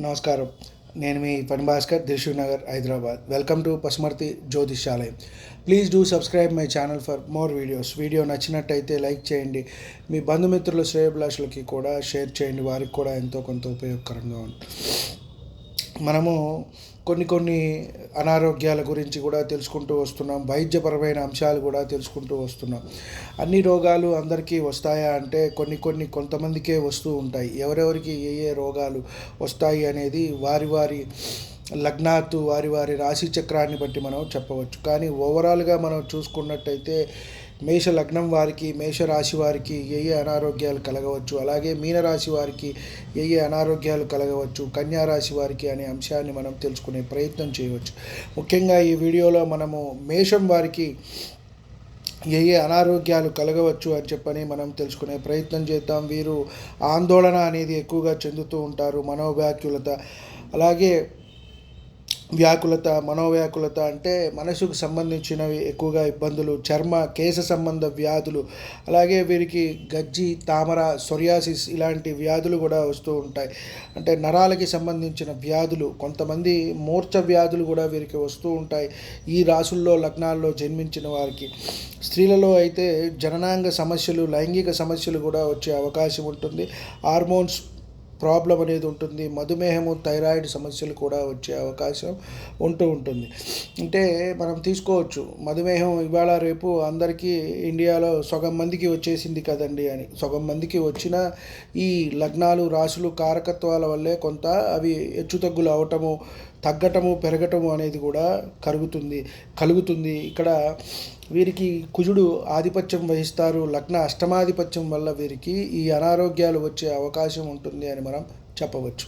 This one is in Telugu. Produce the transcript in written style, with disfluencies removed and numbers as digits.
నమస్కారం. నేను మీ పని Bhaskar, Dilsukh Nagar, Hyderabad. Welcome to Pasumarthi Jyothishyalayam. Please do subscribe my channel for more videos. Video నచ్చినట్టయితే లైక్ చేయండి. మీ బంధుమిత్రుల శ్రేయోభిలాషులకి కూడా షేర్ చేయండి. వారికి కూడా ఎంతో కొంత ఉపయోగకరంగా ఉంటుంది. మనము కొన్ని అనారోగ్యాల గురించి కూడా తెలుసుకుంటూ వస్తున్నాం. వైద్యపరమైన అంశాలు కూడా తెలుసుకుంటూ వస్తున్నాం. అన్ని రోగాలు అందరికీ వస్తాయా అంటే కొంతమందికే వస్తూ ఉంటాయి. ఎవరెవరికి ఏ రోగాలు వస్తాయి అనేది వారి లగ్నాత్తు వారి రాశి చక్రాన్ని బట్టి మనం చెప్పవచ్చు. కానీ ఓవరాల్గా మనం చూసుకున్నట్టయితే మేష లగ్నం వారికి, మేషరాశి వారికి ఏ అనారోగ్యాలు కలగవచ్చు, అలాగే మీనరాశి వారికి ఏ అనారోగ్యాలు కలగవచ్చు, కన్యారాశి వారికి అనే అంశాన్ని మనం తెలుసుకునే ప్రయత్నం చేయవచ్చు. ముఖ్యంగా ఈ వీడియోలో మనము మేషం వారికి ఏ అనారోగ్యాలు కలగవచ్చు అని చెప్పని మనం తెలుసుకునే ప్రయత్నం చేద్దాం. వీరు ఆందోళన అనేది ఎక్కువగా చెందుతూ ఉంటారు. మనోవ్యాకులత, అలాగే మనోవ్యాకులత అంటే మనసుకు సంబంధించినవి ఎక్కువగా ఇబ్బందులు, చర్మ కేశ సంబంధ వ్యాధులు, అలాగే వీరికి గజ్జి, తామర, సొరియాసిస్ ఇలాంటి వ్యాధులు కూడా వస్తూ ఉంటాయి. అంటే నరాలకి సంబంధించిన వ్యాధులు, కొంతమంది మూర్ఛ వ్యాధులు కూడా వీరికి వస్తూ ఉంటాయి. ఈ రాసుల్లో లగ్నాల్లో జన్మించిన వారికి స్త్రీలలో అయితే జననాంగ సమస్యలు, లైంగిక సమస్యలు కూడా వచ్చే అవకాశం ఉంటుంది. హార్మోన్స్ ప్రాబ్లం అనేది ఉంటుంది. మధుమేహము, థైరాయిడ్ సమస్యలు కూడా వచ్చే అవకాశం ఉంటుంది. అంటే మనం తీసుకోవచ్చు, మధుమేహం ఇవాళ రేపు అందరికీ ఇండియాలో సగం మందికి వచ్చేసింది కదండి అని. సగం మందికి వచ్చిన ఈ లగ్నాలు, రాశులు, కారకత్వాల వల్లే కొంత అవి హెచ్చుతగ్గులు అవటము, తగ్గటము, పెరగటము అనేది కూడా కలుగుతుంది. ఇక్కడ వీరికి కుజుడు ఆధిపత్యం వహిస్తారు. లగ్న అష్టమాధిపత్యం వల్ల వీరికి ఈ అనారోగ్యాలు వచ్చే అవకాశం ఉంటుంది అని మనం చెప్పవచ్చు.